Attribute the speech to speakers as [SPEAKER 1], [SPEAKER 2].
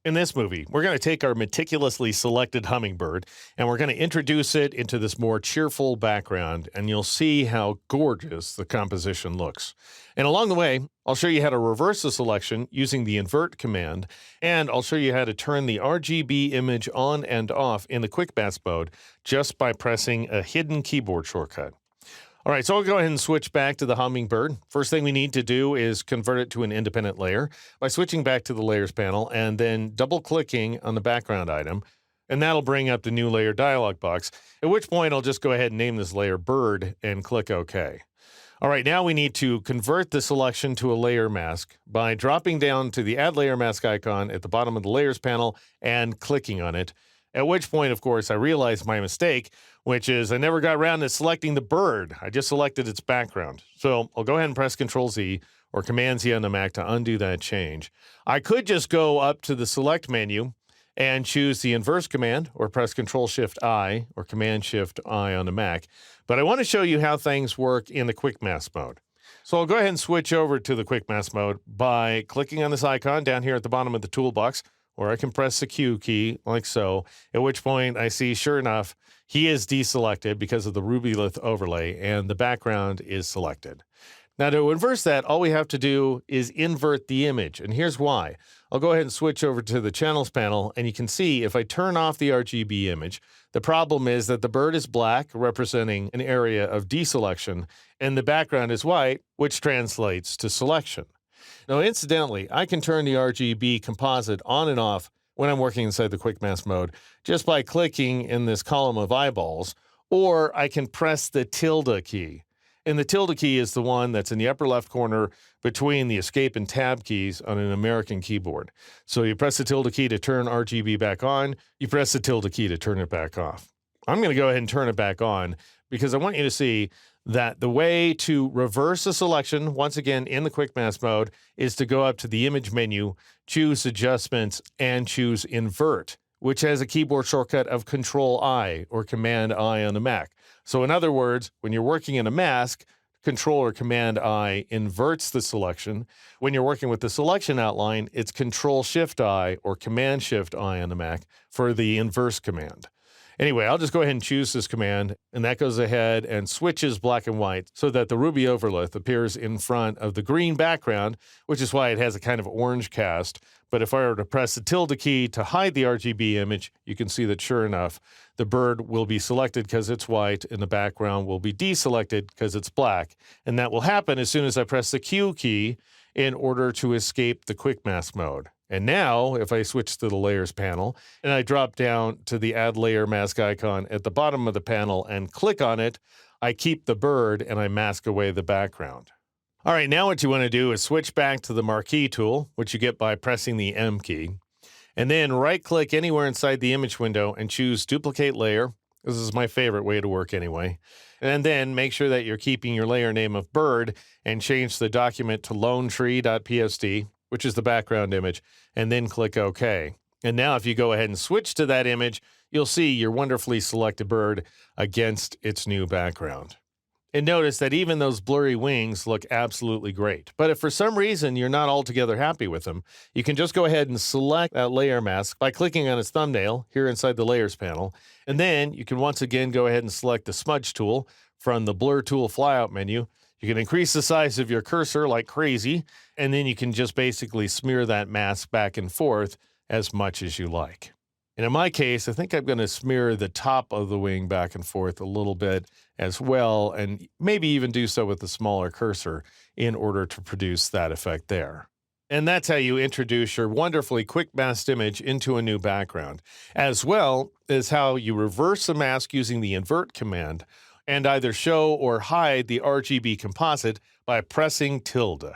[SPEAKER 1] In this movie, we're going to take our meticulously selected hummingbird and we're going to introduce it into this more cheerful background, and you'll see how gorgeous the composition looks. And along the way, I'll show you how to reverse the selection using the invert command, and I'll show you how to turn the RGB image on and off in the quick mask mode just by pressing a hidden keyboard shortcut. All right, so I'll go ahead and switch back to the hummingbird. First thing we need to do is convert it to an independent layer by switching back to the layers panel and then double-clicking on the background item, and that'll bring up the new layer dialog box, at which point I'll just go ahead and name this layer bird and click OK. All right, now we need to convert the selection to a layer mask by dropping down to the Add Layer Mask icon at the bottom of the Layers panel and clicking on it. At which point, of course, I realized my mistake, which is I never got around to selecting the bird. I just selected its background. So I'll go ahead and press Control-Z or Command-Z on the Mac to undo that change. I could just go up to the Select menu and choose the Inverse command, or press Control-Shift-I or Command-Shift-I on the Mac. But I want to show you how things work in the Quick Mask mode. So I'll go ahead and switch over to the Quick Mask mode by clicking on this icon down here at the bottom of the toolbox, or I can press the Q key like so, at which point I see, sure enough, he is deselected because of the Rubylith overlay, and the background is selected. Now, to inverse that, all we have to do is invert the image, and here's why. I'll go ahead and switch over to the Channels panel, and you can see if I turn off the RGB image, the problem is that the bird is black, representing an area of deselection, and the background is white, which translates to selection. Now, incidentally, I can turn the RGB composite on and off when I'm working inside the Quick Mask mode just by clicking in this column of eyeballs, or I can press the tilde key. And the tilde key is the one that's in the upper left corner between the Escape and Tab keys on an American keyboard. So you press the tilde key to turn RGB back on, you press the tilde key to turn it back off. I'm going to go ahead and turn it back on because I want you to see that the way to reverse a selection, once again in the Quick Mask mode, is to go up to the Image menu, choose Adjustments, and choose Invert, which has a keyboard shortcut of Control-I or Command-I on the Mac. So in other words, when you're working in a mask, Control or Command-I inverts the selection. When you're working with the selection outline, it's Control-Shift-I or Command-Shift-I on the Mac for the inverse command. Anyway, I'll just go ahead and choose this command, and that goes ahead and switches black and white so that the Ruby overlith appears in front of the green background, which is why it has a kind of orange cast. But if I were to press the tilde key to hide the RGB image, you can see that sure enough, the bird will be selected because it's white, and the background will be deselected because it's black. And that will happen as soon as I press the Q key in order to escape the Quick Mask mode. And now, if I switch to the Layers panel, and I drop down to the Add Layer Mask icon at the bottom of the panel and click on it, I keep the bird and I mask away the background. All right, now what you want to do is switch back to the Marquee tool, which you get by pressing the M key, and then right-click anywhere inside the image window and choose Duplicate Layer. This is my favorite way to work anyway. And then make sure that you're keeping your layer name of bird and change the document to lonetree.psd, which is the background image, and then click OK. And now if you go ahead and switch to that image, you'll see your wonderfully selected bird against its new background. And notice that even those blurry wings look absolutely great. But if for some reason you're not altogether happy with them, you can just go ahead and select that layer mask by clicking on its thumbnail here inside the Layers panel. And then you can once again go ahead and select the Smudge tool from the Blur Tool flyout menu. You can increase the size of your cursor like crazy, and then you can just basically smear that mask back and forth as much as you like. And in my case, I think I'm going to smear the top of the wing back and forth a little bit as well, and maybe even do so with a smaller cursor in order to produce that effect there. And that's how you introduce your wonderfully quick masked image into a new background, as well as how you reverse the mask using the Invert command, and either show or hide the RGB composite by pressing tilde.